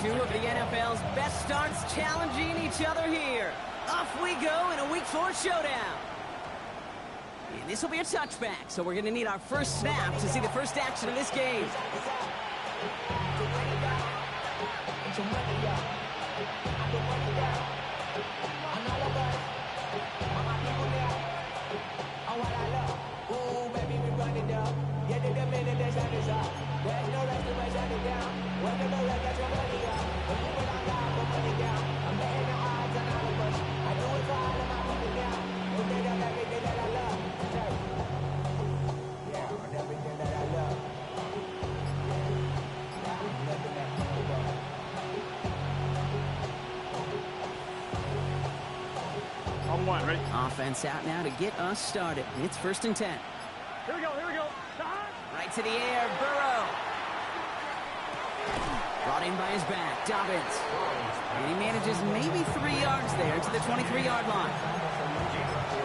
two of the NFL's best starts challenging each other here. Off we go in a Week 4 showdown. And this will be a touchback, so we're going to need our first snap to see the first action of this game. One, ready? Offense out now to get us started. It's 1st and 10. Here we go, here we go. Right to the air, Burrow. Brought in by his back, Dobbins. And he manages maybe 3 yards there to the 23-yard line.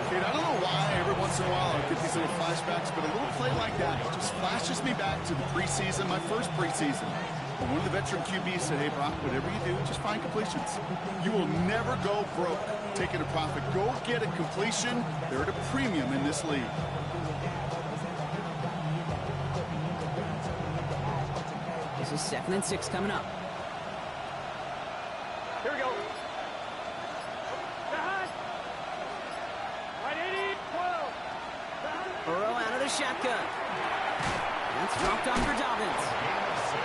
Dude, I don't know why every once in a while I get these little flashbacks, but a little play like that just flashes me back to the preseason, my first preseason. And one of the veteran QBs said, hey, Brock, whatever you do, just find completions. You will never go broke taking a profit. Go get a completion. They're at a premium in this league. This is 2nd and 6 coming up. Here we go. Right 80, 12. Burrow out of the shotgun. That's dropped off for Dobbins.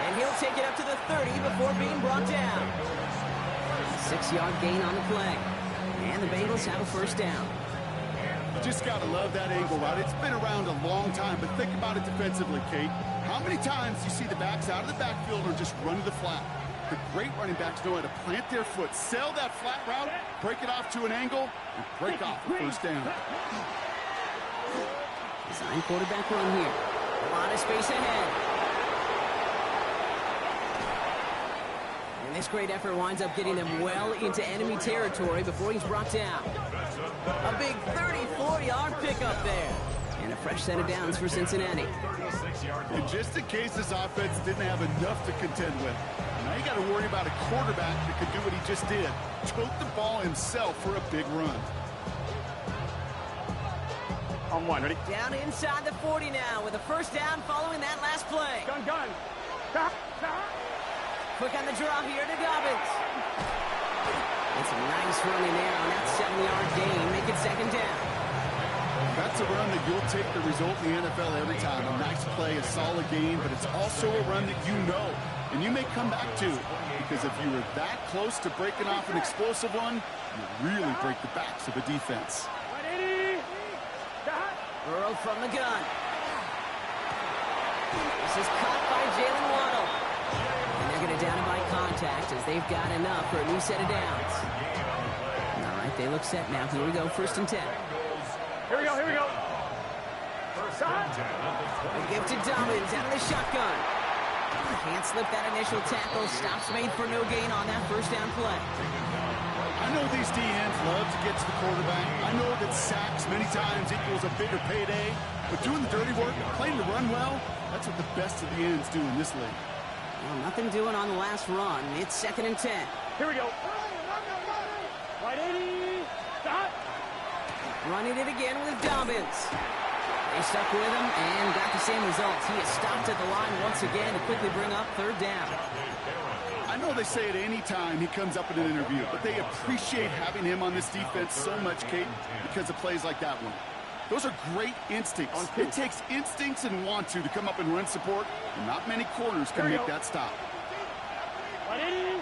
And he'll take it up to the 30 before being brought down. A 6-yard gain on the play. And the Bengals have a first down. You just got to love that angle, right? It's been around a long time, but think about it defensively, Kate. How many times do you see the backs out of the backfield or just run to the flat? The great running backs know how to plant their foot, sell that flat route, break it off to an angle, and break off the first down. Design quarterback run here. A lot of space ahead. And this great effort winds up getting them well into enemy territory before he's brought down. A big 34-yard pickup there. And a fresh set of downs for Cincinnati. And just in case this offense didn't have enough to contend with, now you got to worry about a quarterback that could do what he just did. Tote the ball himself for a big run. On one, ready? Down inside the 40 now with a first down following that last play. Gun. Quick on the draw here to Dobbins. It's a nice running there on that 7-yard gain. Make it 2nd down. That's a run that you'll take the result in the NFL every time. A nice play, a solid game, but it's also a run that you know and you may come back to, because if you were that close to breaking off an explosive one, you really break the backs of a defense. Burrow from the gun. This is caught by Jalen Waddle. And they're going to down him by contact as they've got enough for a new set of downs. All right, they look set now. Here we go, 1st and 10. Here we go. A give to Dobbins out of the shotgun. Can't slip that initial tackle. Stops made for no gain on that first down play. I know these DNs love to get to the quarterback. I know that sacks many times equals a bigger payday. But doing the dirty work, playing to run well, that's what the best of the ends do in this league. Well, nothing doing on the last run. It's 2nd and 10. Here we go. Right 80. Stop. Running it again with Dobbins. They stuck with him and got the same results. He is stopped at the line once again to quickly bring up 3rd down. I know they say it any time he comes up in an interview, but they appreciate having him on this defense so much, Kate, because of plays like that one. Those are great instincts. It takes instincts and want to come up and run support, and not many corners can make that stop. 180.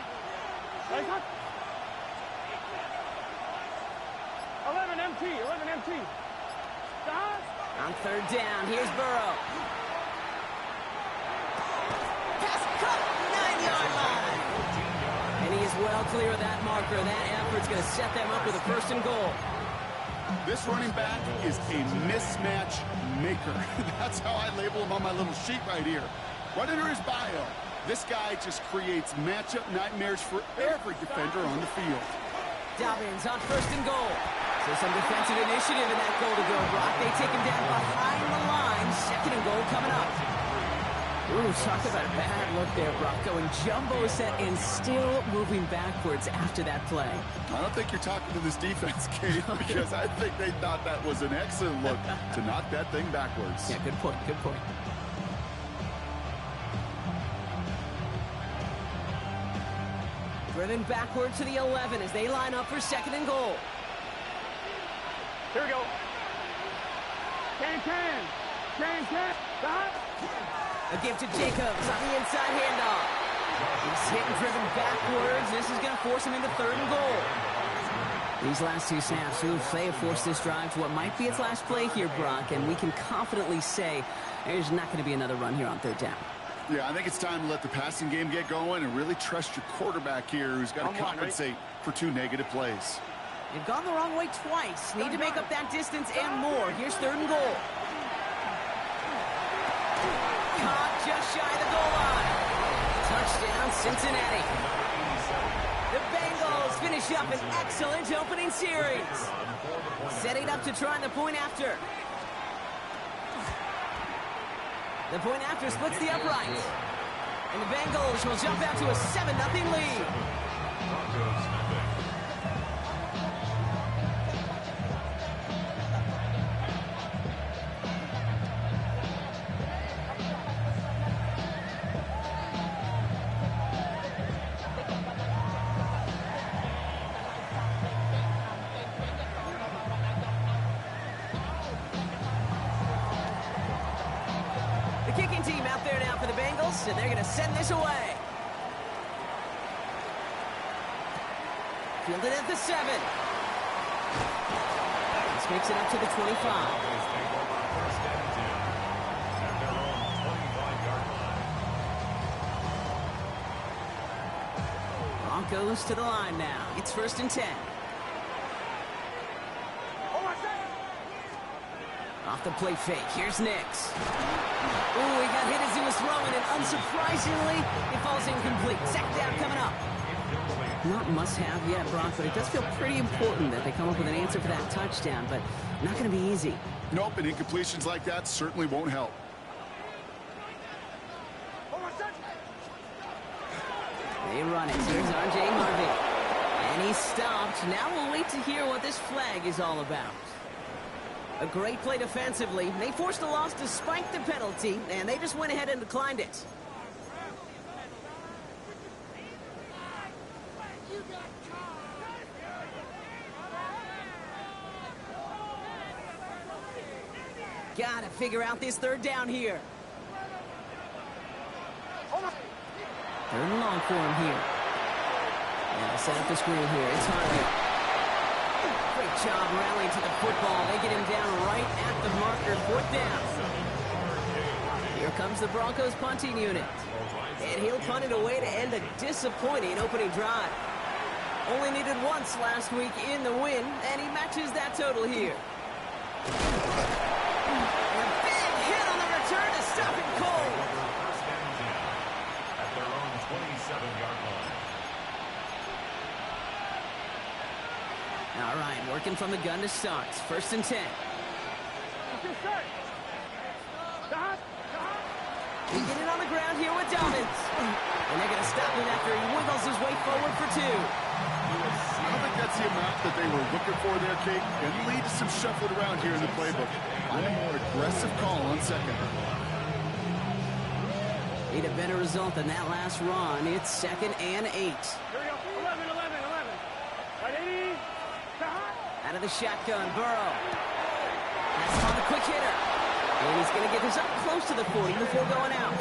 11 MT. Stop. On 3rd down, here's Burrow. Pass cut, 9-yard line. And he is well clear of that marker. That effort's going to set them up with a 1st and goal. This running back is a mismatch maker. That's how I label him on my little sheet right here. Right under his bio, this guy just creates matchup nightmares for every defender on the field. Dobbins on 1st and goal. So some defensive initiative in that goal to go, Brock. They take him down behind the line. 2nd and goal coming up. Ooh, talk about a bad look there, Brock. Going jumbo set and still moving backwards after that play. I don't think you're talking to this defense, Kate, because I think they thought that was an excellent look to knock that thing backwards. Yeah, good point, good point. Driven backward to the 11 as they line up for 2nd and goal. Here we go. Can. Stop. A give to Jacobs on the inside handoff. He's hit and driven backwards. This is going to force him into 3rd and goal. These last 2 snaps, they have forced this drive to what might be its last play here, Brock, and we can confidently say there's not going to be another run here on 3rd down. Yeah, I think it's time to let the passing game get going and really trust your quarterback here, who's got to compensate for 2 negative plays. You've gone the wrong way twice. Need to make up that distance and more. Here's 3rd and goal. Caught just shy of the goal line. Touchdown, Cincinnati. The Bengals finish up an excellent opening series. Setting up to try the point after. The point after splits the upright. And the Bengals will jump out to a 7-0 lead. Kicking team out there now for the Bengals, and they're going to send this away. Fielded at the 7. This makes it up to the 25. Broncos to the line now. It's 1st and 10. Off the play fake. Here's Nix. Ooh, he got hit as he was throwing, and unsurprisingly, it falls incomplete. 2nd down coming up. Not must-have yet, Brock, but it does feel pretty important that they come up with an answer for that touchdown, but not going to be easy. Nope, and incompletions like that certainly won't help. They run it. Here's R.J. Harvey. And he's stopped. Now we'll wait to hear what this flag is all about. A great play defensively. They forced a loss despite the penalty, and they just went ahead and declined it. Gotta figure out this 3rd down here. 3rd and long for him here. And set up the screen here. It's Harvey. Great job rallying to the football. They get him down right at the marker. 4th down. Here comes the Broncos punting unit. And he'll punt it away to end a disappointing opening drive. Only needed once last week in the win, and he matches that total here. A big hit on the return to stop it cold. At their own 27-yard line. All right, working from the gun to start. 1st and 10. We get it on the ground here with Dobbins. And they're going to stop him after he wiggles his way forward for 2. I don't think that's the amount that they were looking for there, Kate. And lead to some shuffling around here in the playbook. I'm a more aggressive call on 2nd. Need a better result than that last run. It's 2nd and 8. Here we go. 11. Right, 80. Out of the shotgun, Burrow. That's on the quick hitter. And he's going to get this up close to the 40 before going out.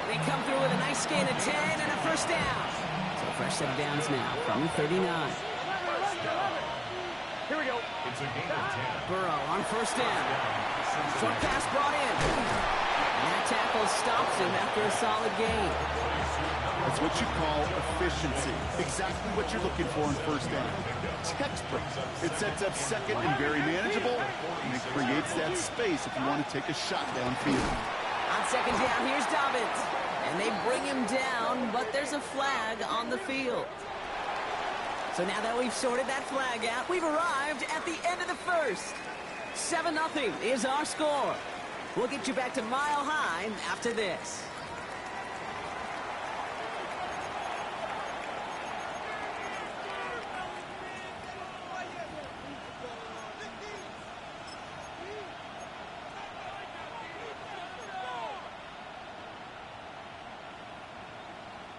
They come through with a nice gain of 10 and a 1st down. So fresh set of downs now from the 39. Here we go. It's a gain of 10. Burrow on 1st down. Short pass brought in. And that tackle stops him after a solid gain. That's what you call efficiency. Exactly what you're looking for in 1st down. Textbook. It sets up 2nd and very manageable, and it creates that space if you want to take a shot downfield. On 2nd down, here's Dobbins. And they bring him down, but there's a flag on the field. So now that we've sorted that flag out, we've arrived at the end of the 1st. 7-0 is our score. We'll get you back to Mile High after this.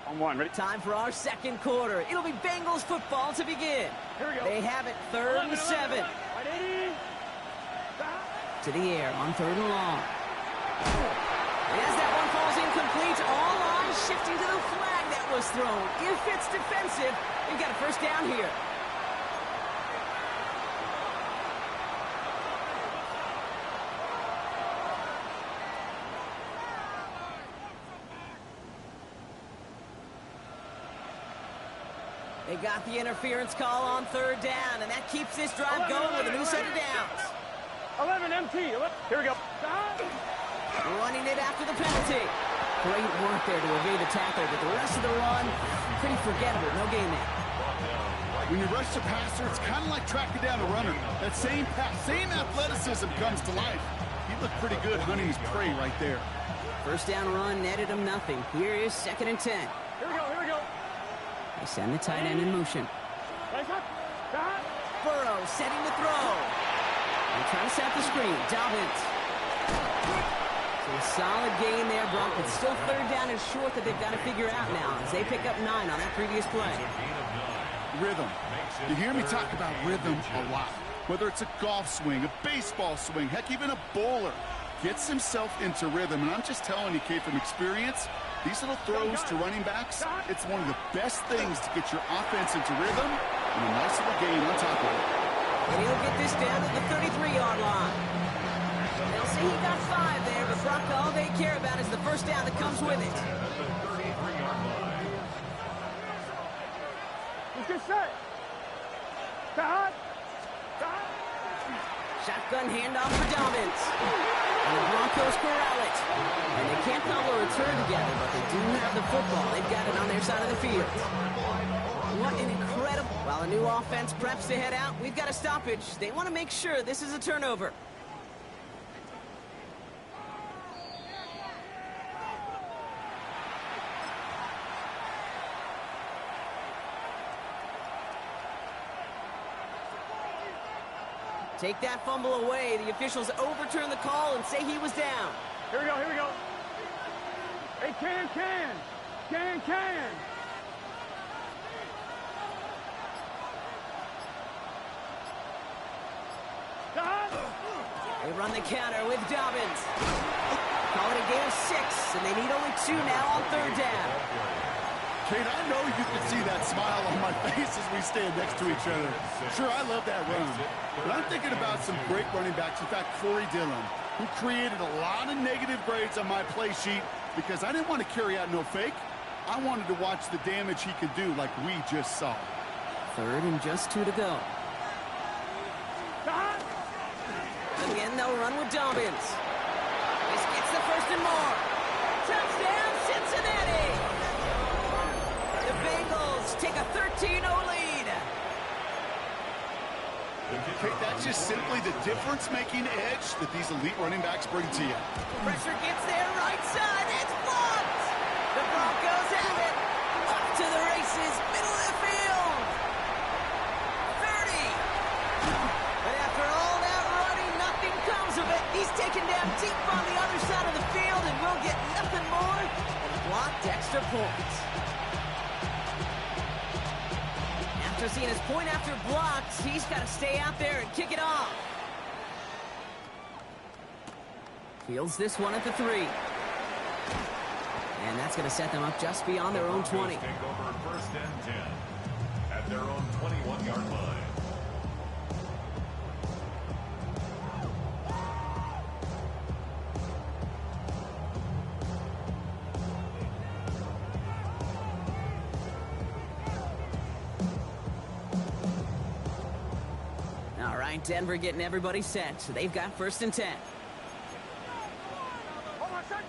On one, ready? Time for our second quarter. It'll be Bengals football to begin. Here we go. They have it 3rd and 7. Right 80. To the air on 3rd and long. And as that one falls incomplete, all eyes shifting to the flag that was thrown. If it's defensive, we've got a first down here. They got the interference call on 3rd down, and that keeps this drive going with a new set of downs. 11 MT. Here we go. Running it after the penalty. Great work there to evade the tackle, but the rest of the run, pretty forgettable. No gain there. When you rush the passer, it's kind of like tracking down a runner. That same pass, same athleticism comes to life. He looked pretty good hunting his prey right there. First down run netted him nothing. Here is 2nd and 10. Here we go. Here we go. They send the tight end in motion. Burrow setting the throw. They're trying to set the screen. Dobbins. So a solid gain there, Brock. It's still 3rd down and short that they've got to figure out now as they pick up 9 on that previous play. Rhythm. You hear me talk about rhythm a lot. Whether it's a golf swing, a baseball swing, heck, even a bowler gets himself into rhythm. And I'm just telling you, Kate, from experience, these little throws to running backs, it's one of the best things to get your offense into rhythm and a nice little gain on top of it. And he'll get this down to the 33-yard line. They'll say he got 5 there, but Brock, all they care about is the first down that comes with it. Let's get set. Stop. Shotgun handoff for Dobbins. And the Broncos corral it. And they can't cobble a return together, but they do have the football. They've got it on their side of the field. What an incredible... While a new offense preps to head out, we've got a stoppage. They want to make sure this is a turnover. Take that fumble away. The officials overturn the call and say he was down. Here we go. Here we go. Hey, can. Stop. They run the counter with Dobbins. Call it a gain of 6, and they need only 2 now on 3rd down. Kate, I know you can see that smile on my face as we stand next to each other. Sure, I love that run. But I'm thinking about some great running backs. In fact, Corey Dillon, who created a lot of negative grades on my play sheet because I didn't want to carry out no fake. I wanted to watch the damage he could do like we just saw. 3rd and just 2 to go. Again, they'll run with Dobbins. This gets the first and more. Touchdown, Cincinnati! The Bengals take a 13-0 lead. Kate, that's just simply the difference-making edge that these elite running backs bring to you. Pressure gets there, right side. It's blocked. The Broncos have it. Up to the races, middle of the field. 30. But after all that running, nothing comes of it. He's taken down deep on the other side of the field, and we'll get nothing more than a blocked extra point. After seeing his point after blocked, he's got to stay out there and kick it off. Fields this one at the 3. And that's going to set them up just beyond their own 20. Take over 1st and 10 at their own 21-yard line. All right, Denver getting everybody set. So they've got 1st and 10. Hold on a second.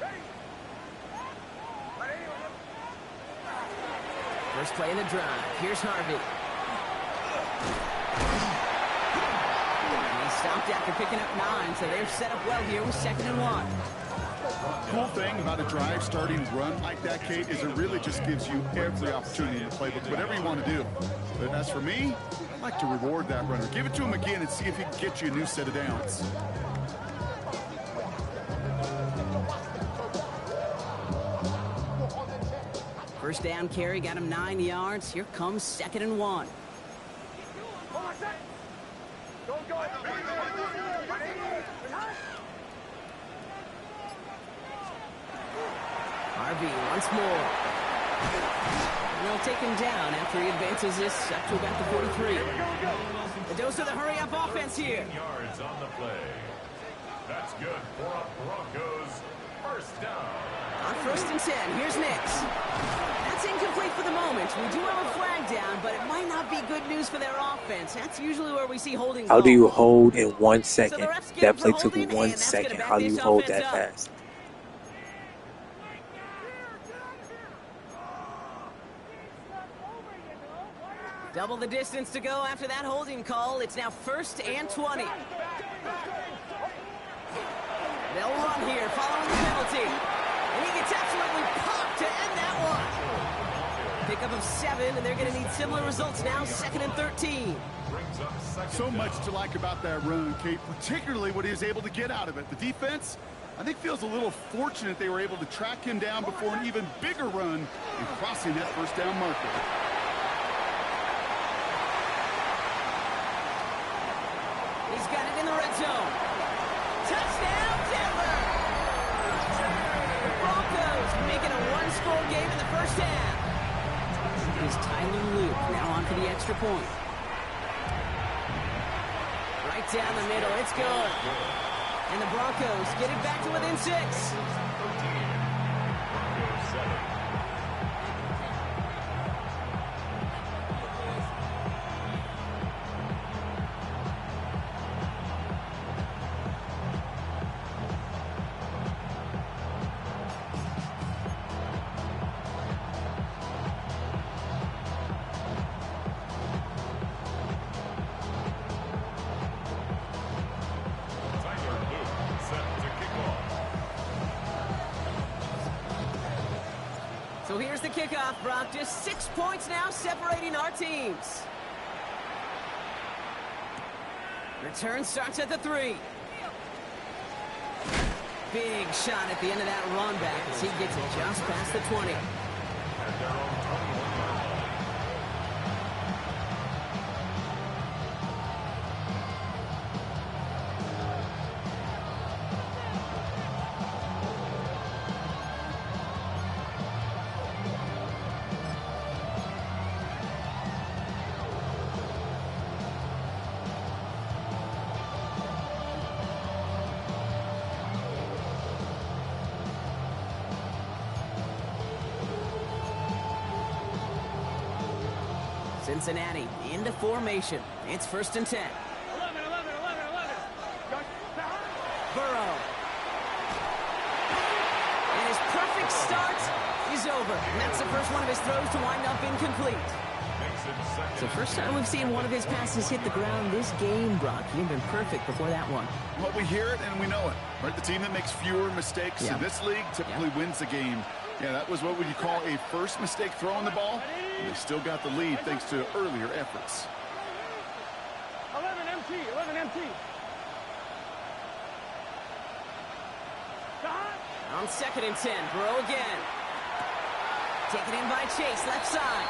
Ready. First play of the drive. Here's Harvey. And he's stopped after picking up 9, so they're set up well here with 2nd and 1. Cool thing about a drive starting run like that, Kate, is it really just gives you every opportunity in the playbook, whatever you want to do. But as for me, I'd like to reward that runner. Give it to him again and see if he can get you a new set of downs. First down carry got him 9 yards. Here comes 2nd and 1. Harvey once more. And they'll take him down after he advances this up to about the 43. The dose of the hurry-up offense here. Yards on the play. That's good for a Broncos first down. On 1st and 10, here's Nix. That's incomplete for the moment. We do have a flag down, but it might not be good news for their offense. That's usually where we see holding. How do you hold in 1 second? So That play took 1 second. How do you hold that fast? Double the distance to go after that holding call. It's now 1st and 20. They'll run here following the penalty. And he gets absolutely popped to end that one. Pickup of 7, and they're going to need similar results now, 2nd and 13. So much to like about that run, Kate, particularly what he was able to get out of it. The defense, I think, feels a little fortunate they were able to track him down before an even bigger run and crossing that first down marker. He's got it in the red zone. Touchdown, Denver! The Broncos making a one-score game in the first half. Is Tyler Luke now on for the extra point. Right down the middle, it's good. And the Broncos get it back to within 6. So here's the kickoff, Brock. Just 6 points now separating our teams. Return starts at the 3. Big shot at the end of that run back as he gets it just past the 20. At their own 21-yard line. Cincinnati into formation. It's 1st and 10. 11. Burrow. And his perfect start is over. And that's the first one of his throws to wind up incomplete. So first time we've seen one of his passes hit the ground this game, Brock. He'd been perfect before that one. Well, we hear it and we know it. Right? The team that makes fewer mistakes in this league typically wins the game. Yeah, that was what would you call a first mistake throwing the ball. And they still got the lead thanks to earlier efforts. 11 MT. On 2nd and 10, Burrow again. Taken in by Chase, left side.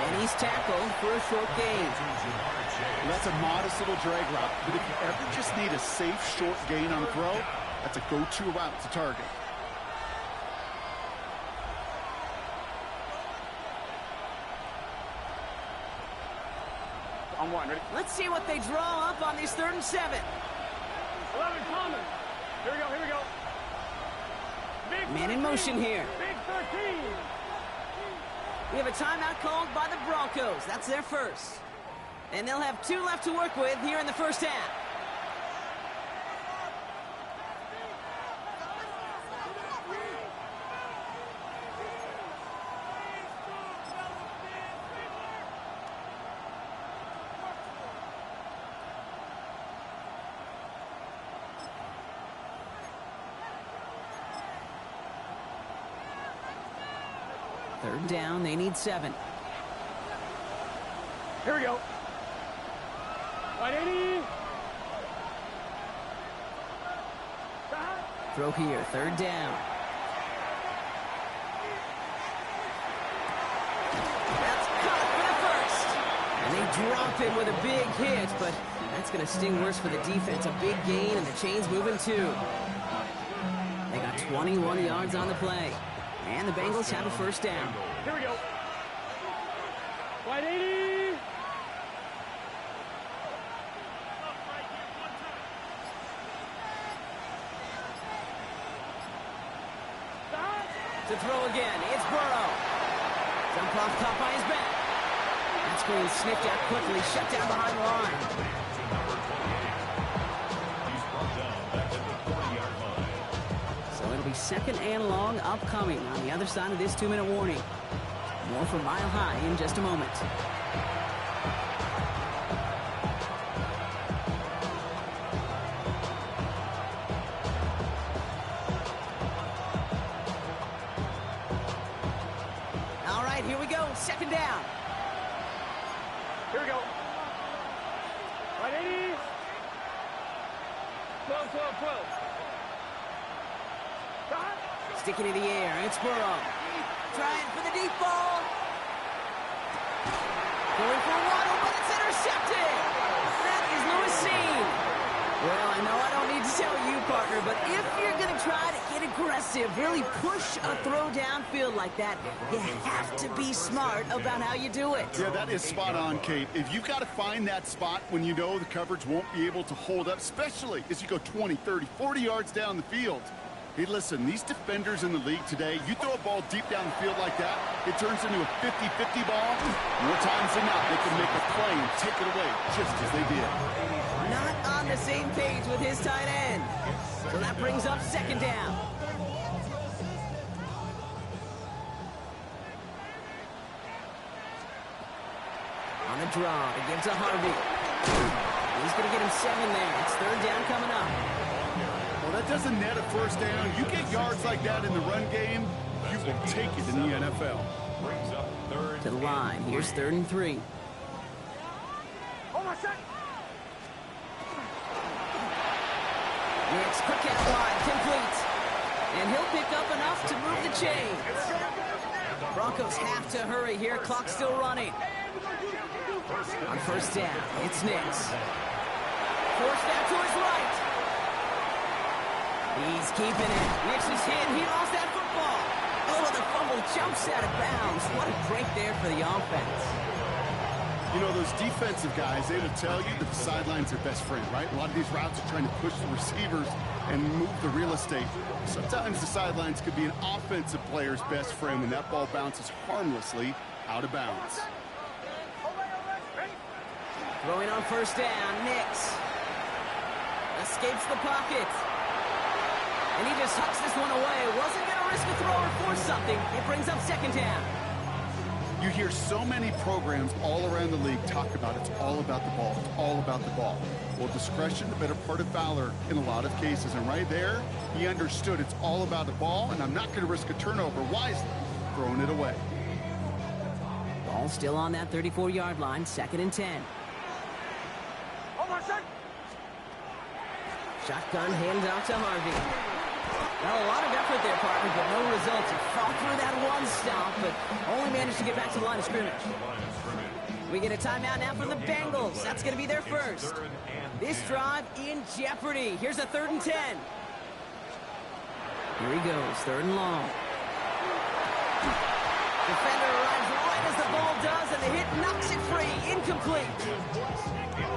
And he's tackled for a short gain. Well, that's a modest little drag route. But if you ever just need a safe, short gain on a throw, that's a go-to route to target. On 1, ready? Let's see what they draw up on these 3rd and 7. 11 common. Here we go. Big Man in motion here. Big 13. We have a timeout called by the Broncos. That's their first. And they'll have 2 left to work with here in the first half. Third down, they need 7. Here we go. Wide 80. Throw here, third down. That's caught for the first. And they drop him with a big hit, but that's going to sting worse for the defense. A big gain, and the chain's moving too. They got 21 yards on the play. And the Bengals have a first down. Here we go. Wide 80. To throw again, it's Burrow. Jump off caught by his back. That screen sniffed out quickly, shut down behind the line. He's brought down back at the 40-yard line. So it'll be second and long upcoming on the other side of this 2-minute warning. More from Mile High in just a moment. All right, here we go. Second down. Here we go. Wide 80. 12, 12, 12. Stop. Sticking in the air, it's Burrow. Trying for the deep ball. Going for a waddle, but it's intercepted. That is Lewis Seen. Well, I know I don't need to tell you, partner, but if you're going to try to get aggressive, really push a throw downfield like that, you have to be smart about how you do it. Yeah, that is spot on, Kate. If you've got to find that spot when you know the coverage won't be able to hold up, especially as you go 20, 30, 40 yards down the field. Hey, listen, these defenders in the league today, you throw a ball deep down the field like that, it turns into a 50-50 ball. More times than not, they can make a play and take it away just as they did. Not on the same page with his tight end. So that brings up second down. On the draw, they give to Harvey. He's going to get him 7 there. It's third down coming up. Well, that doesn't net a first down. You get yards like that in the run game, you will take it in the NFL. Brings up third To the line. Here's 3rd and 3. Hold on a sec. It's quick out wide, complete. And he'll pick up enough to move the chain. Broncos have to hurry here. Clock still running. On first down, it's Nix. Forced out to his right. He's keeping it. Nix is hit. He lost that football. Oh, the fumble jumps out of bounds. What a break there for the offense. You know, those defensive guys, they will tell you that the sidelines are best friend, right? A lot of these routes are trying to push the receivers and move the real estate. Sometimes the sidelines could be an offensive player's best friend when that ball bounces harmlessly out of bounds. Throwing on first down, Nix. Escapes the pocket. And he just hucks this one away. Wasn't going to risk a throw or force something. It brings up second down. You hear so many programs all around the league talk about it's all about the ball. It's all about the ball. Well, discretion, the better part of valor in a lot of cases. And right there, he understood it's all about the ball, and I'm not going to risk a turnover wisely, throwing it away. Ball still on that 34-yard line, 2nd and 10. Hold on a sec. Shotgun handoff to Harvey. Well, a lot of effort there, partner, but no results. He fought through that one stop, but only managed to get back to the line of scrimmage. We get a timeout now for the Bengals. That's going to be their first. This drive in jeopardy. Here's a 3rd and 10. Here he goes, 3rd and long. Defender arrives right as the ball does, and the hit knocks it free. Incomplete.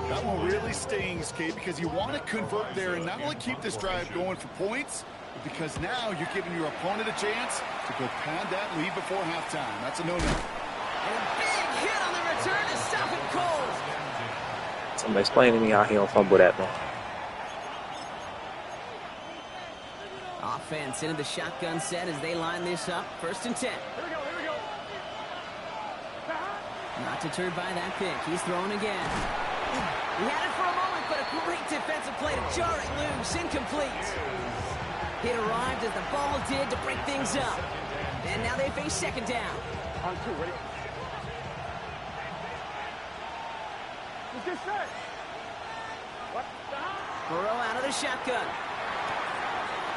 That one really stings, Kate, because you want to convert there and not only keep this drive going for points, but because now you're giving your opponent a chance to go pad that lead before halftime. That's a no-no. And a big hit on the return to stop it cold. Somebody explain to me how he don't fumble that one. Offense into the shotgun set as they line this up. 1st and 10. Here we go, here we go. Not deterred by that pick. He's throwing again. He had it for a moment, but a great defensive play to jar it loose. Incomplete. Hit arrived as the ball did to break things up. And now they face second down. On 2, ready? Let's get set. What? Burrow out of the shotgun.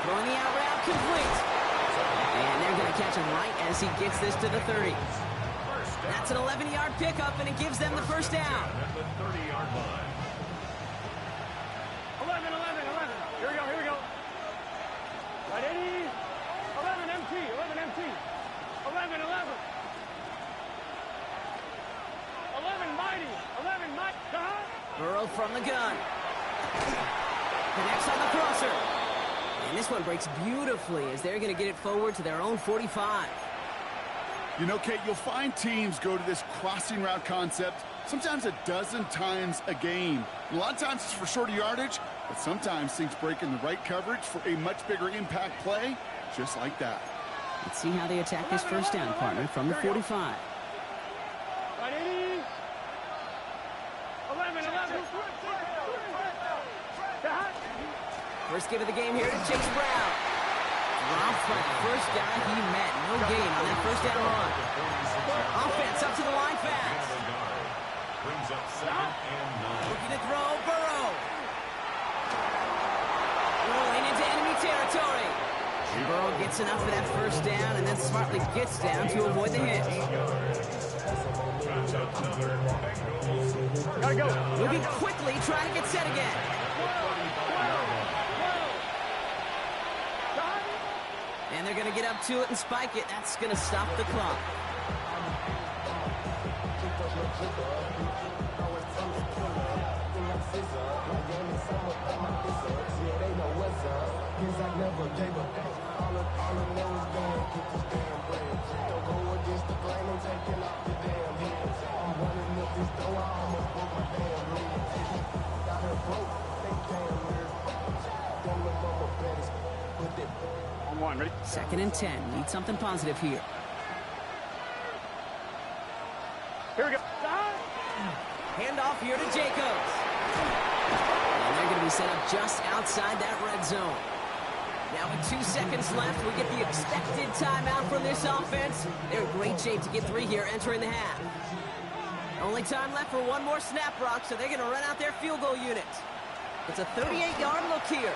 Throwing the out route complete. And they're going to catch him right as he gets this to the 30. That's an 11-yard pickup, and it gives them the first down. At the 30-yard line. 11. Here we go. Right, 80. 11 MT. 11. 11 mighty. 11 mighty. Burrow from the gun. Connects on the crosser. And this one breaks beautifully as they're going to get it forward to their own 45. You know, Kate, you'll find teams go to this crossing route concept sometimes a dozen times a game. A lot of times it's for shorter yardage, but sometimes things break in the right coverage for a much bigger impact play, just like that. Let's see how they attack this first down, partner, from the 45. Right, 80. 11. First give of the game here to Chase Brown. Dropped by the first guy he met. No gain on that first down run. Offense up to the line fast. Brings up 2nd and 9. Looking to throw, Burrow. Rolling into enemy territory. And Burrow gets enough of that first down and then smartly gets down to avoid the hit. Gotta go. Moving quickly, trying to get set again. And they're going to get up to it and spike it. That's going to stop the clock. On 1, ready? 2nd and 10. Need something positive here. Here we go. Handoff here to Jacobs. And they're going to be set up just outside that red zone. Now with 2 seconds left, we get the expected timeout from this offense. They're in great shape to get 3 here entering the half. Only time left for one more snap, Brock, so they're going to run out their field goal unit. It's a 38-yard look here.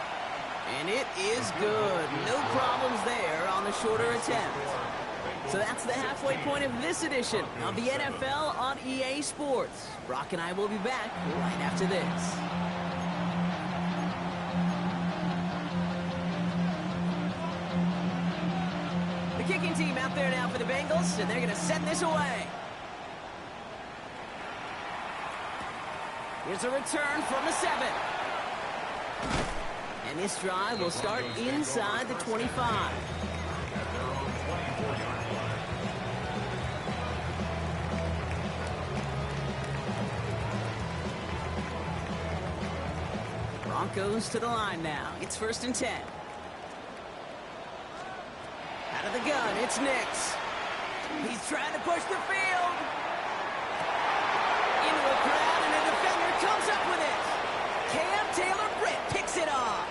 And it is good. No problems there on the shorter attempt. So that's the halfway point of this edition of the NFL on EA Sports. Brock and I will be back right after this. The kicking team out there now for the Bengals, and they're going to send this away. Here's a return from the 7. And this drive will start inside the 25. Broncos to the line now. It's 1st and 10. Out of the gun, it's Nix. He's trying to push the field. Into a crowd, and a defender comes up with it. Cam Taylor-Britt picks it off.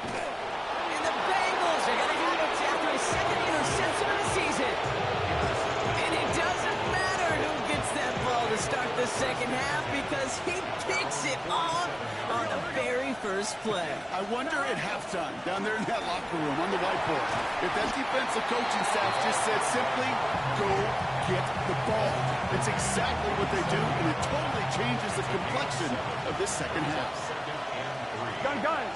And the Bengals are going to have it after his 2nd interception of the season. And it doesn't matter who gets that ball to start the second half because he picks it off on the very first play. I wonder at halftime, down there in that locker room on the whiteboard, if that defensive coaching staff just said simply, go get the ball. It's exactly what they do, and it totally changes the complexion of this second half. Gun.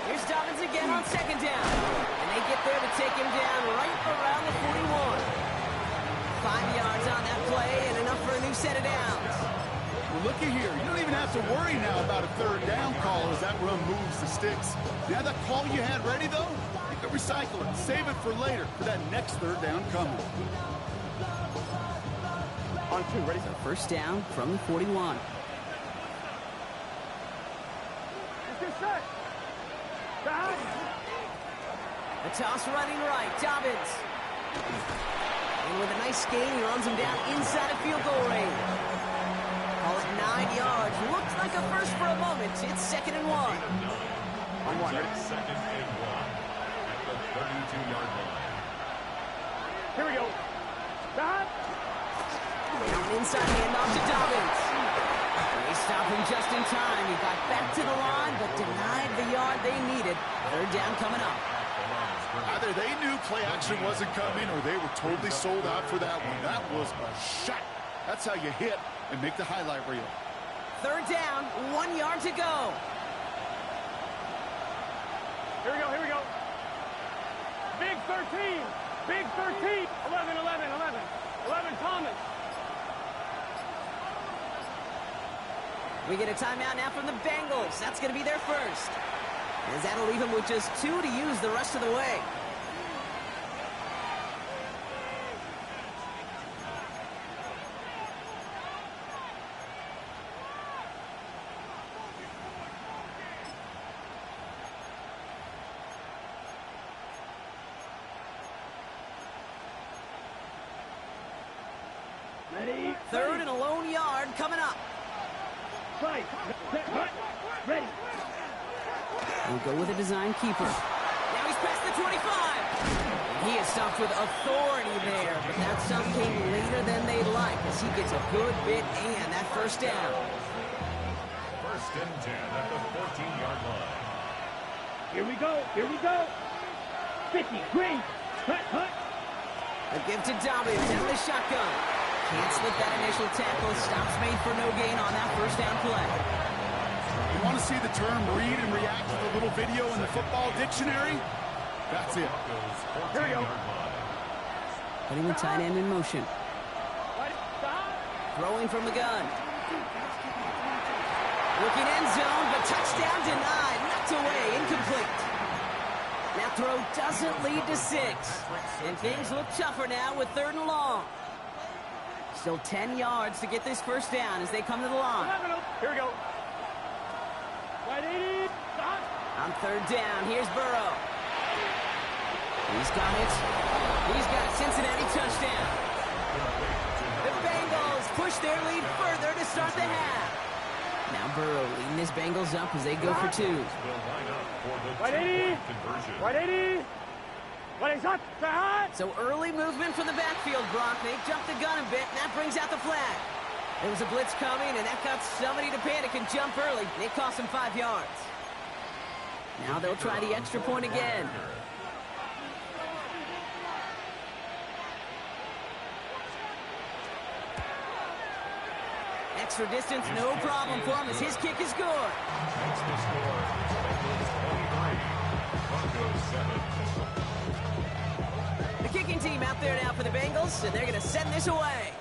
Here's Dobbins again on 2nd down. And they get there to take him down right around the 41. 5 yards on that play and enough for a new set of downs. Well, looky here. You don't even have to worry now about a 3rd down call as that run moves the sticks. Now that call you had ready, though, you can recycle it. Save it for later for that next 3rd down coming. On 2, ready? So 1st down from the 41. Let's get set. A toss running right. Dobbins. And with a nice gain, he runs him down inside of field goal range. Call it 9 yards. Looks like a first for a moment. It's 2nd and 1. On 1, ready? 2nd and 1. At the 32-yard line. Here we go. Stop. Now an inside handoff to Dobbins. They stop him just in time. He got back to the line, but denied the yard they needed. Third down coming up. Either they knew play action wasn't coming or they were totally sold out for that one. That was a shot. That's how you hit and make the highlight reel. Third down, 1 yard to go. Here we go, here we go. Big 13. Big 13. 11, 11, 11. 11, Thomas. We get a timeout now from the Bengals. That's going to be their first. As that'll leave them with just 2 to use the rest of the way. Ready. Third and a lone yard coming up. Right. Ready. We'll go with a design keeper. Now he's past the 25. He is stopped with authority there, but that stop came later than they'd like as he gets a good bit and that first down. First and 10 at the 14-yard line. Here we go. Here we go. 50. Green. Hut. A give to Dobbins out of the shotgun. Can't slip that initial tackle. Stops made for no gain on that first down play. You want to see the term read and react to the little video in the football dictionary? That's it. Here we go. Putting the tight end in motion. Right. Stop. Throwing from the gun. Looking end zone, but touchdown denied. Knocked away, incomplete. That throw doesn't lead to 6. And things look tougher now with third and long. Still 10 yards to get this first down as they come to the line. 11. Here we go. Right 80. Stop. On third down, here's Burrow. He's got it. He's got a Cincinnati touchdown. The Bengals push their lead further to start the half. Now Burrow leading his Bengals up as they go for 2. Right 80. Right 80. Right 80. Hot. So early movement from the backfield, Brock. They jumped the gun a bit, and that brings out the flag. There was a blitz coming, and that got somebody to panic and jump early. It cost them 5 yards. Now they'll try the extra point again. Extra distance, no problem for him as his kick is good. Makes the score. Bengals 23, Broncos 7. The kicking team out there now for the Bengals, and they're going to send this away.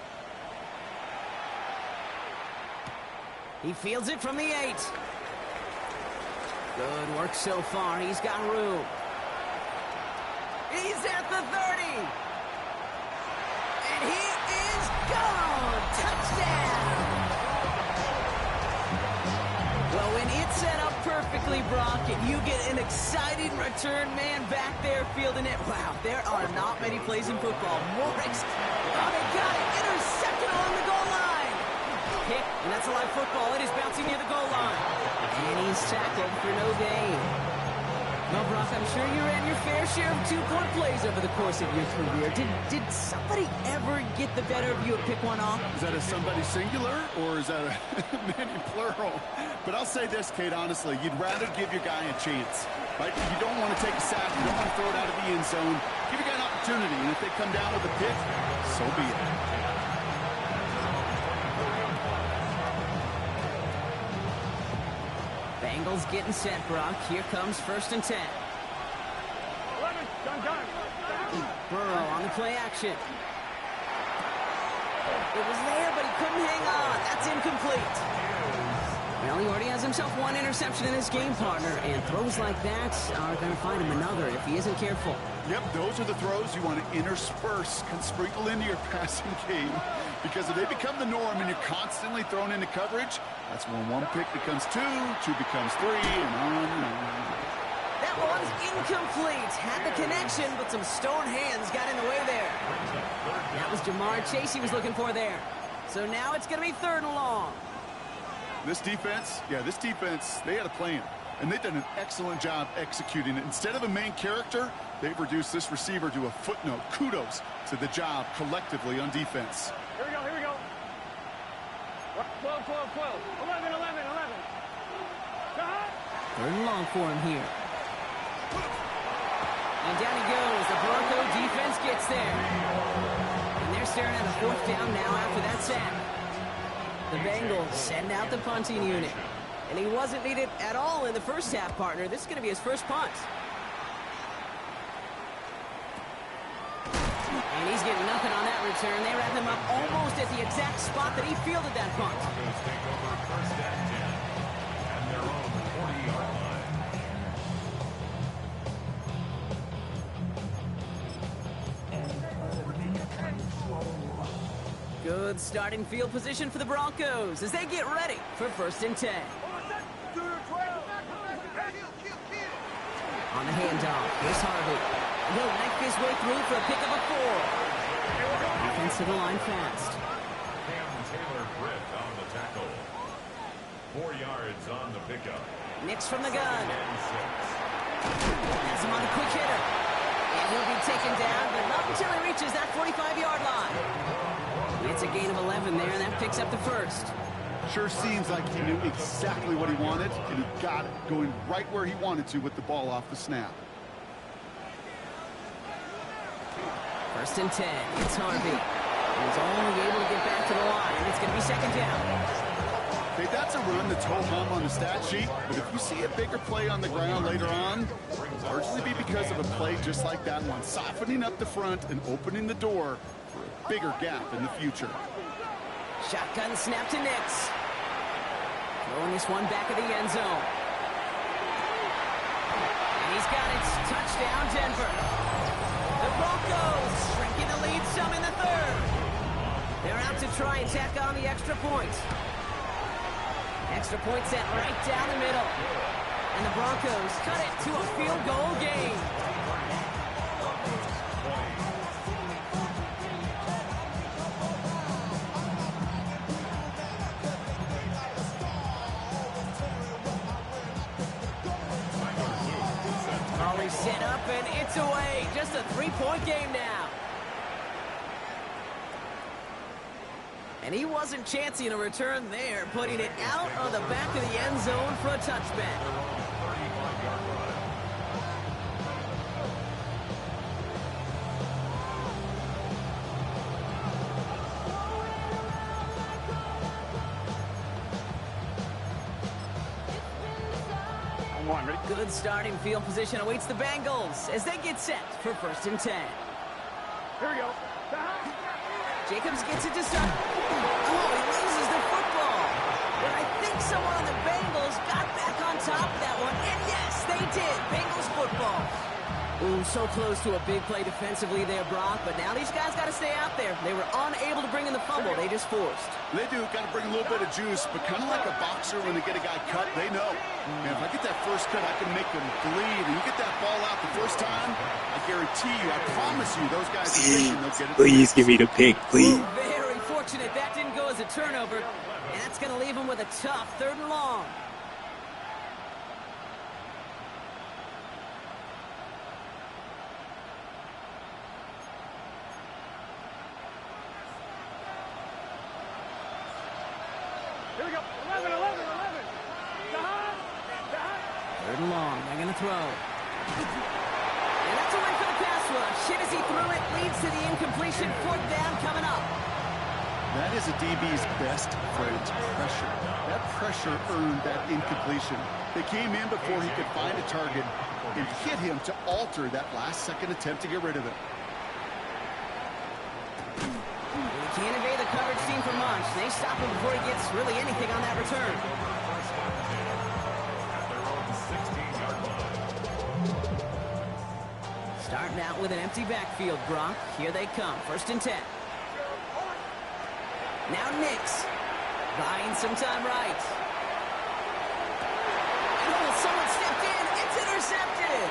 He fields it from the 8. Good work so far. He's got room. He's at the 30. And he is gone. Touchdown. Well, when it's set up perfectly, Brock, and you get an exciting return man back there fielding it, wow, there are not many plays in football more Oh, they got it. Intercepted on the goal line. Kick, and that's a live football. It is bouncing near the goal line. And he's tackled for no gain. Well, Brock, I'm sure you ran your fair share of two-point plays over the course of your career. Did somebody ever get the better of you at pick one off? Is that a somebody singular or is that a many plural? But I'll say this, Kate, honestly, you'd rather give your guy a chance, right? You don't want to take a sack. You don't want to throw it out of the end zone. Give your guy an opportunity, and if they come down with a pick, so be it. Bengals getting set, Brock. Here comes first and 10. 11. Done. Burrow on the play action. It was there, but he couldn't hang on. That's incomplete. Well, he already has himself one interception in his game, partner, and throws like that are going to find him another if he isn't careful. Yep, those are the throws you want to intersperse, can sprinkle into your passing game, because if they become the norm and you're constantly thrown into coverage, that's when one pick becomes two becomes three, and on and on. That one's incomplete. Had the connection, but some stone hands got in the way there. That was Jamar Chase he was looking for there. So now it's going to be third and long. This defense, they had a plan, and they've done an excellent job executing it. Instead of a main character, They've reduced this receiver to a footnote. Kudos to the job collectively on defense. Here we go, here we go. 12, 12, 12. 11, 11, 11. Third and long for him here. And down he goes. The Bronco defense gets there. And they're staring at a fourth down now after that sack. The Bengals send out the punting unit. And he wasn't needed at all in the first half, partner. This is going to be his first punt. And he's getting nothing on that return. They wrap him up almost at the exact spot that he fielded that punt. Take over first and 10 and their own 40-yard line. Good starting field position for the Broncos as they get ready for first and 10. On the handoff, here's Harvey. And he'll knife his way through for a pickup of 4. Offensive line fast. Cam Taylor-Britt on the tackle. 4 yards on the pickup. Nix from the gun. And 6. Has him on a quick hitter. And he'll be taken down, but not until he reaches that 45-yard line. It's a gain of 11 there, and that picks up the first. Sure seems like he knew exactly what he wanted, and he got it, going right where he wanted to with the ball off the snap. First and 10, it's Harvey. He's only able to get back to the line, and it's going to be second down. Okay, that's a run that's ho-hum on the stat sheet, but if you see a bigger play on the ground later on, it'll largely be because of a play just like that one, softening up the front and opening the door for a bigger gap in the future. Shotgun snap to Nix. Throwing this one back of the end zone. And he's got it. Touchdown, Denver. The Broncos shrinking the lead some in the third. They're out to try and tack on the extra point. Extra point set right down the middle. And the Broncos cut it to a field goal game. Set up and it's away. Just a 3-point game now. And he wasn't chancing a return there, putting it out on the back of the end zone for a touchback. Good starting field position awaits the Bengals as they get set for first and 10. Here we go. Jacobs gets it to start. Oh, he loses the football. But I think someone on the Bengals got back on top of that one. And yes, they did. Bengals football. Ooh, so close to a big play defensively there, Brock. But now these guys got to stay out there. They were unable to bring in the fumble. They just forced. They do. Got to bring a little bit of juice, but kind of like a boxer when they get a guy cut, they know. Man, if I get that first cut, I can make them bleed. And you get that ball out the first time, I guarantee you, I promise you, those guys are thinking they'll get it. Please give me the pick, please. Very fortunate that didn't go as a turnover. And that's going to leave them with a tough third and long. Here we go. 11, 11, 11. Third and long. They're going to throw. And that's a win for the pass rush. Hit as he threw it. Leads to the incompletion. Fourth down coming up. That is a DB's best friend, pressure. That pressure earned that incompletion. They came in before he could find a target and hit him to alter that last-second attempt to get rid of it. He can't evade the coverage team for much. They stop him before he gets really anything on that return. Starting out with an empty backfield, Brock. Here they come. First and 10. Now Nix. Buying some time right. Oh, someone stepped in. It's intercepted.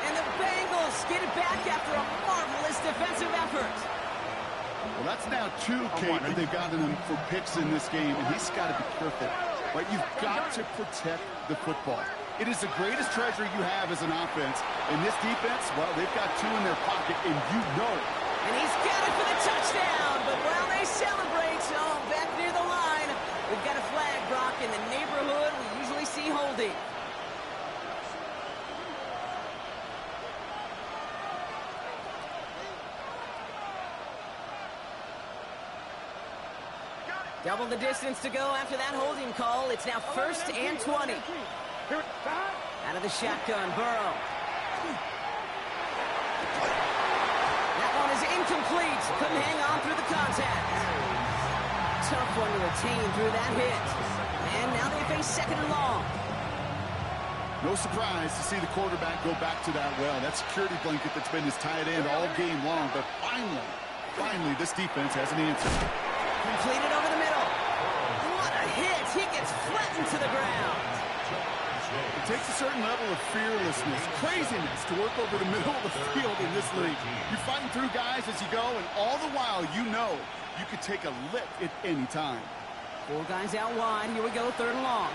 And the Bengals get it back after a marvelous defensive effort. Well, that's now 2, Kate, that they've gotten him for picks in this game, and he's got to be perfect. Right? You've got to protect the football. It is the greatest treasure you have as an offense. And this defense, well, they've got two in their pocket, and you know it. And he's got it for the touchdown. But while they celebrate, back near the line, we've got a flag, Brock, in the neighborhood we usually see holding. Double the distance to go after that holding call. It's now 1st and 20. Out of the shotgun, Burrow. That one is incomplete. Couldn't hang on through the contact. Tough one to retain through that hit. And now they face 2nd and long. No surprise to see the quarterback go back to that well. That security blanket that's been his tight end all game long. But finally, this defense has an answer. Completed over the middle. What a hit. He gets flattened to the ground. It takes a certain level of fearlessness, craziness to work over the middle of the field in this league. You're fighting through guys as you go, and all the while you know you could take a lick at any time. 4 guys out wide. Here we go, 3rd and long.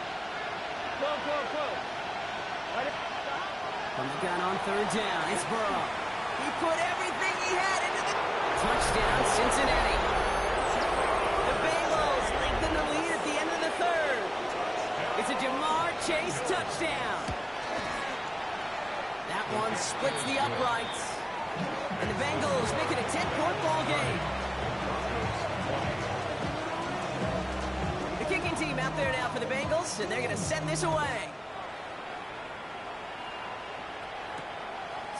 Comes the gun on 3rd down. It's Burrow. He put everything he had into the touchdown, Cincinnati. The Bengals lengthen the lead at the end of the 3rd. It's a Jamar Chase touchdown. That one splits the uprights. And the Bengals make it a 10-point ball game. The kicking team out there now for the Bengals, and they're going to send this away.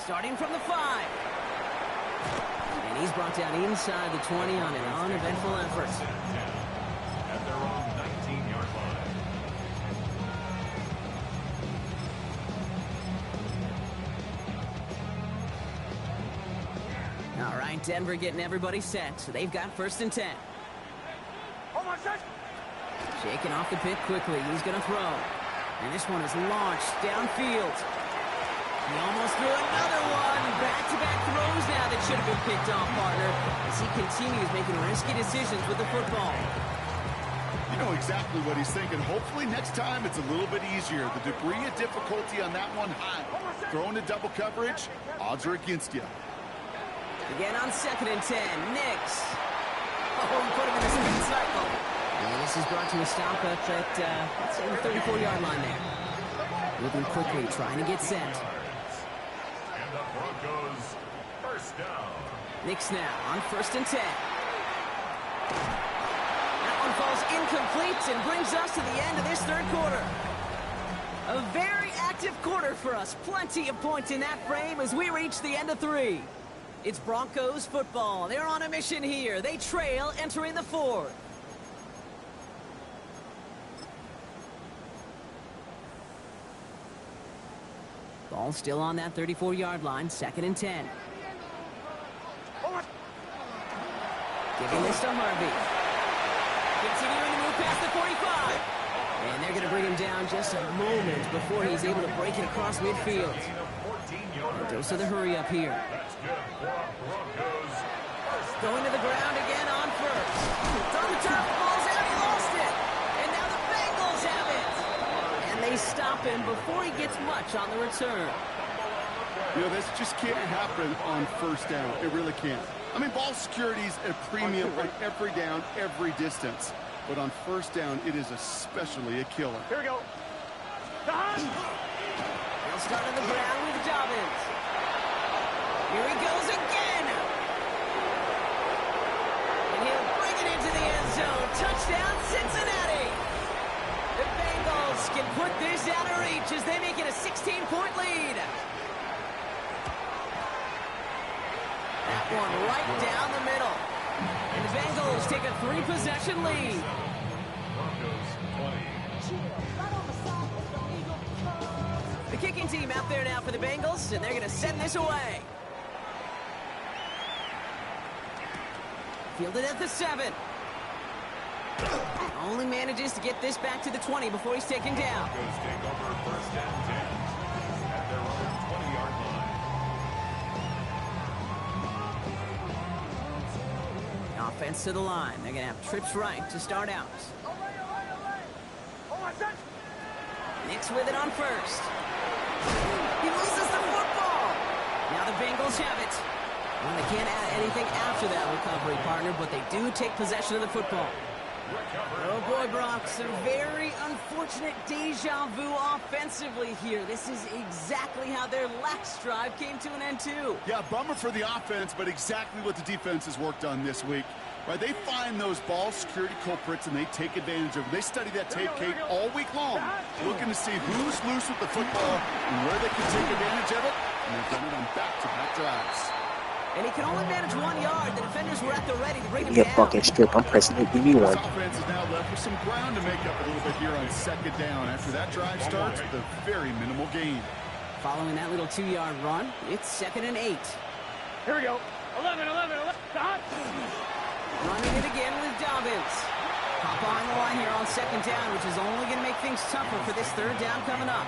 Starting from the 5. And he's brought down inside the 20 on an uneventful effort. At their own 19-yard line. All right, Denver getting everybody set. So they've got 1st and 10. Shaking off the pick quickly. He's going to throw. And this one is launched downfield. He almost threw another one. Back-to-back throws now that should have been picked off, partner, as he continues making risky decisions with the football. You know exactly what he's thinking. Hopefully next time it's a little bit easier. The degree of difficulty on that one high. Throwing to double coverage, odds are against you. Again on 2nd and 10. Nix. Oh, he put him in the spin cycle. And this is brought to a stop at let's say the 34-yard line there. Moving quickly, trying to get set. And the Broncos, 1st down. Nix now on 1st and 10. That one falls incomplete and brings us to the end of this 3rd quarter. A very active quarter for us. Plenty of points in that frame as we reach the end of 3. It's Broncos football. They're on a mission here. They trail entering the 4th. Ball still on that 34-yard line, 2nd and 10. Giving this to Harvey. Continuing to move past the 45. And they're going to bring him down just a moment before he's able to break it across midfield. Goes to the hurry up here. That's good for Broncos. Going to the ground again on 1st. It's on the turf, ball's out, he lost it. And now the Bengals have it. And they stop him before he gets much on the return. You know, this just can't happen on 1st down. It really can't. I mean, ball security's a premium on every down, every distance. But on 1st down, it is especially a killer. Here we go. He'll start on the ground with Dobbins. Here he goes again. And he'll bring it into the end zone. Touchdown, Cincinnati. The Bengals can put this out of reach as they make it a 16-point lead. That one right down the middle. And the Bengals take a 3-possession lead. Broncos 20. The kicking team out there now for the Bengals, and they're going to send this away. Fielded at the 7. Only manages to get this back to the 20 before he's taken down. Broncos take over 1st and 10 at their own 20-yard line. Offense to the line. They're going to have trips right to start out. Nix with it on first. He loses the football. Now the Bengals have it. Well, they can't add anything after that recovery, partner, but they do take possession of the football. Oh boy, Brock, some very unfortunate deja vu offensively here. This is exactly how their last drive came to an end too. Yeah, bummer for the offense, but exactly what the defense has worked on this week. Right, they find those ball security culprits and they take advantage of it. They study that tape, Kate, all week long, looking to see who's loose with the football and where they can take advantage of it. And they've done it on back-to-back drives. And he can only manage 1 yard. The defenders were at the ready to bring him Yeah, down. fucking strip. I'm pressing it. Give me This one. offense is now left with some ground to make up a little bit here on second down after that drive starts with a very minimal gain. Following that little 2-yard run, it's 2nd and 8. Here we go. 11. Stop. Running it again with Dobbins. Hop on the line here on second down, which is only going to make things tougher for this third down coming up.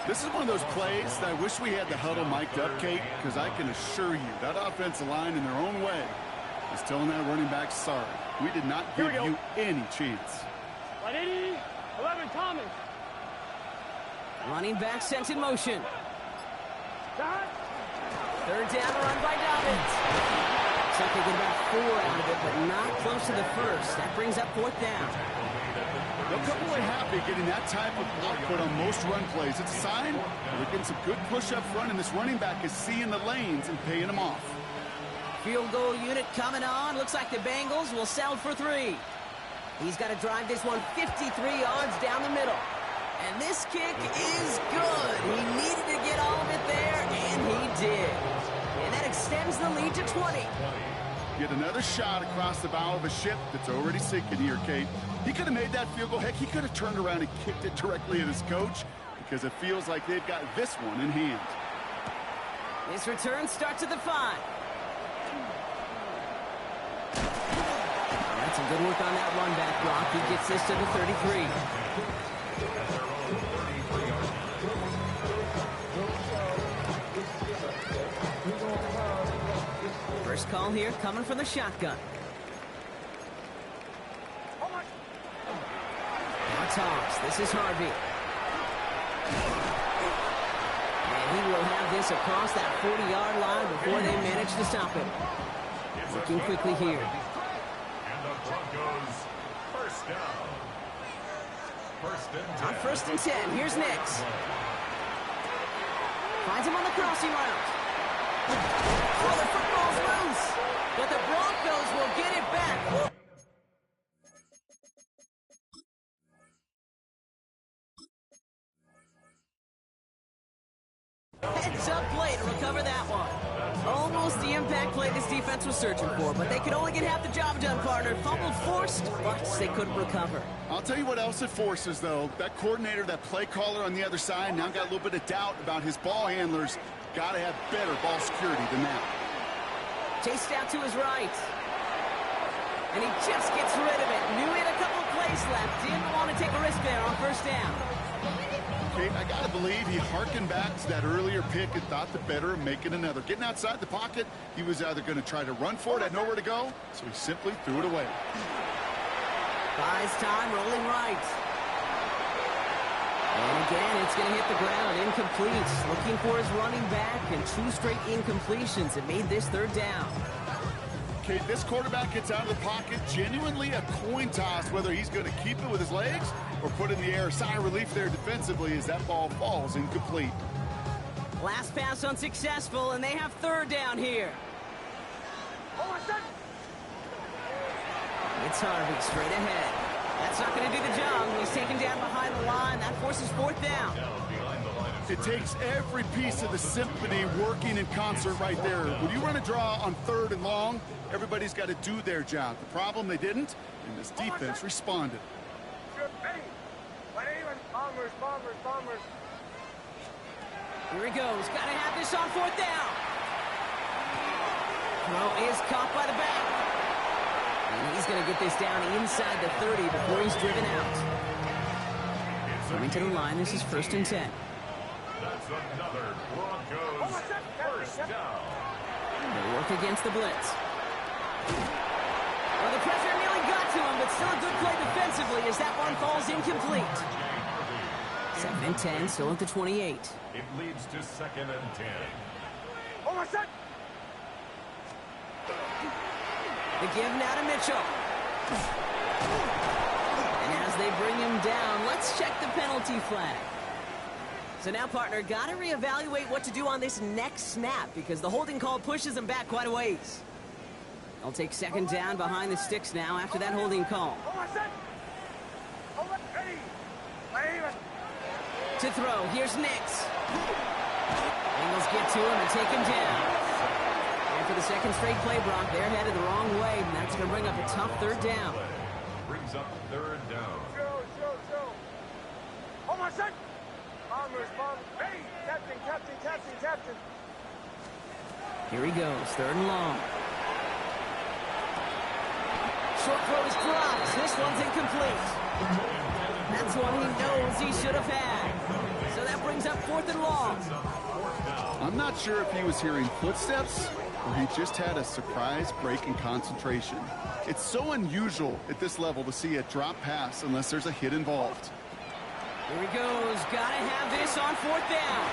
This is one of those plays that I wish we had the huddle mic'd up, Kate, because I can assure you that offensive line in their own way is telling that running back, sorry, we did not give you any chance. 180. 11, Thomas. Running back sent in motion. Stop. Third down, a run by Dobbins. Looks like they get about 4 out of it, but not close to the first. That brings up 4th down. They'll come away happy getting that type of output on most run plays. It's a sign they're getting some good push up front, and this running back is seeing the lanes and paying them off. Field goal unit coming on. Looks like the Bengals will settle for 3. He's got to drive this one 53 yards down the middle. And this kick is good. He needed to get all of it there, and he did. And that extends the lead to 20. Get another shot across the bow of a ship that's already sinking here, Kate. He could have made that field goal. Heck, he could have turned around and kicked it directly at his coach because it feels like they've got this one in hand. His return starts at the 5. That's some good work on that run back, Brock. He gets this to the 33. First call here coming from the shotgun. Now Toms. This is Harvey. And he will have this across that 40-yard line before they manage to stop him. Looking quickly here. And the Broncos first down. On 1st and 10, here's Nix. Finds him on the crossing route. Oh, the football's loose. But the Broncos will get it back. Woo. Heads-up play to recover that one. Almost the impact play this defense was searching for, but they could only get half the job done, partner. Fumbled forced, but they couldn't recover. I'll tell you what else it forces, though. That coordinator, that play caller on the other side, now got a little bit of doubt about his ball handlers. Got to have better ball security than that. Chased out to his right. And he just gets rid of it. Knew he had a couple of plays left. Didn't want to take a risk there on 1st down. Okay, I got to believe he harkened back to that earlier pick and thought the better of making another. Getting outside the pocket, he was either going to try to run for it, had nowhere to go, so he simply threw it away. Buys time, rolling right. And again, it's going to hit the ground, incomplete. Looking for his running back, and 2 straight incompletions. It made this 3rd down. Okay, this quarterback gets out of the pocket, genuinely a coin toss, whether he's going to keep it with his legs or put in the air. Sigh of relief there defensively as that ball falls incomplete. Last pass unsuccessful, and they have 3rd down here. It's Harvey straight ahead. That's not going to do the job. He's taken down behind the line. That forces 4th down. It takes every piece of the symphony working in concert right there. When you run a draw on 3rd and long, everybo's got to do their job. The problem, they didn't, and this defense responded. Here he goes. Got to have this on 4th down. Throw is caught by the back. And he's going to get this down inside the 30 before he's driven out. Coming to the line, this is 1st and 10. That's another Broncos first down. They work against the blitz. Well, the pressure nearly got to him, but still a good play defensively as that one falls incomplete. Second and 10, still at the 28. It leads to 2nd and 10. Oh, my set. The give now to Mitchell. And as they bring him down, let's check the penalty flag. So now, partner, got to reevaluate what to do on this next snap because the holding call pushes him back quite a ways. They'll take 2nd down behind the sticks now after that holding call. Oh, my set. Oh, ready. To throw, here's Nix. Bengals get to him and take him down. And for the 2nd straight play, Brock, they're headed the wrong way, and that's going to bring up a tough 3rd down. Brings up 3rd down. Show. Oh, my set. Bombers. Hey, captain. Here he goes, 3rd and long. Short throw is dropped. This one's incomplete. That's one he knows he should have had. So that brings up 4th and long. I'm not sure if he was hearing footsteps or he just had a surprise break in concentration. It's so unusual at this level to see a drop pass unless there's a hit involved. Here he goes. Gotta have this on 4th down.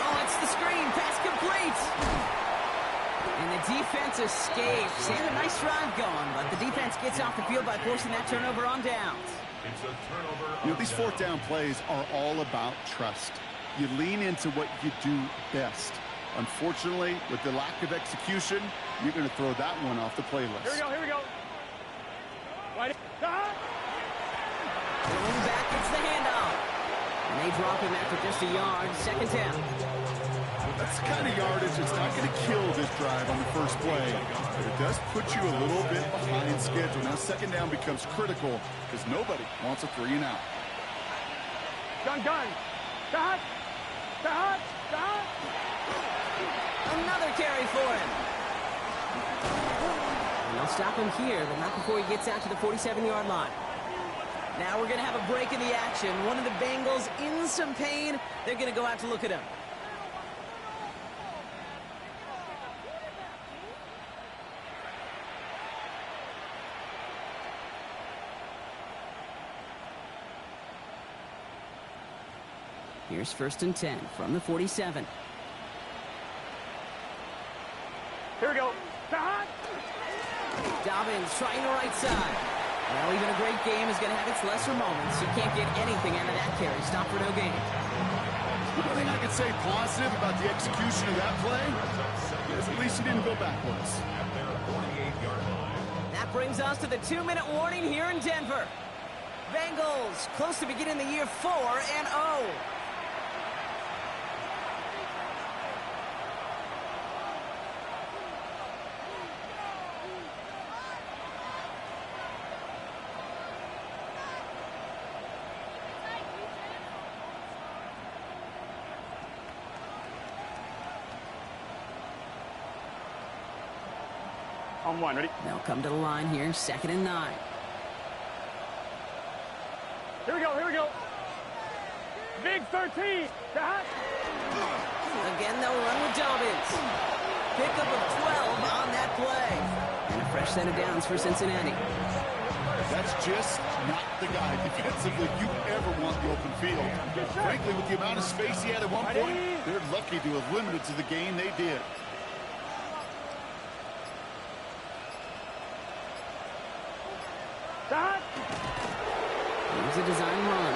Oh, it's the screen. Pass complete. And the defense escapes. They had a nice drive going, but the defense gets off the field by forcing that turnover on downs. It's a turnover. You know, these 4th down plays are all about trust. You lean into what you do best. Unfortunately, with the lack of execution, you're going to throw that one off the playlist. Here we go. Right. Going back, it's the handoff. And they drop him after just a yard. 2nd down. That's the kind of yardage that's not going to kill this drive on the first play, but it does put you a little bit behind schedule. Now 2nd down becomes critical because nobody wants a 3 and out. Gun. Dot. Another carry for him. And they'll stop him here, but not before he gets out to the 47-yard line. Now we're going to have a break in the action. One of the Bengals in some pain. They're going to go out to look at him. Here's 1st and 10 from the 47. Here we go. Dobbins trying the right side. Well, even a great game is going to have its lesser moments. You can't get anything out of that carry. Stop for no gain. One thing I can say positive about the execution of that play is at least he didn't go backwards. That brings us to the 2-minute warning here in Denver. Bengals close to beginning the year 4-0. On 1, ready? They'll come to the line here, 2nd and 9. Here we go. Big 13. Again, they'll run with Dobbins. Pickup of 12 on that play. And a fresh set of downs for Cincinnati. That's just not the guy defensively you ever want the open field. Frankly, with the amount of space he had at one point, they're lucky to have limited to the game they did. Here's a design run.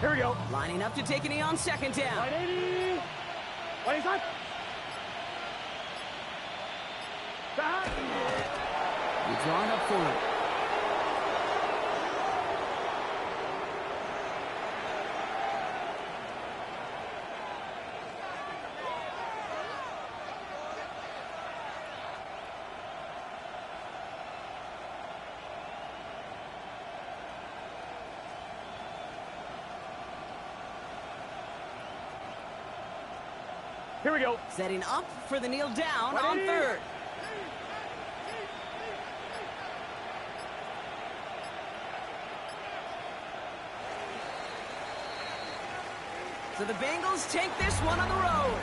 Here we go. Lining up to take a knee on 2nd down. 180. 185. You draw it up for him. Here we go. Setting up for the kneel down on 3rd. So the Bengals take this one on the road.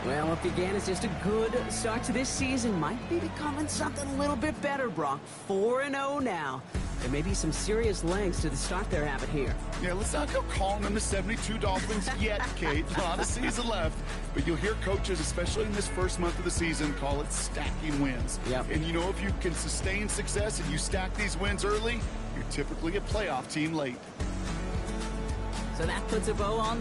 Well, what began as just a good start to this season might be becoming something a little bit better, Brock. 4-0 now. There may be some serious legs to the start they're having here. Yeah, let's not go calling them the 72 Dolphins yet, Kate. A lot of season left. But you'll hear coaches, especially in this first month of the season, call it stacking wins. Yep. And you know, if you can sustain success and you stack these wins early, you're typically a playoff team late. So that puts a bow on this.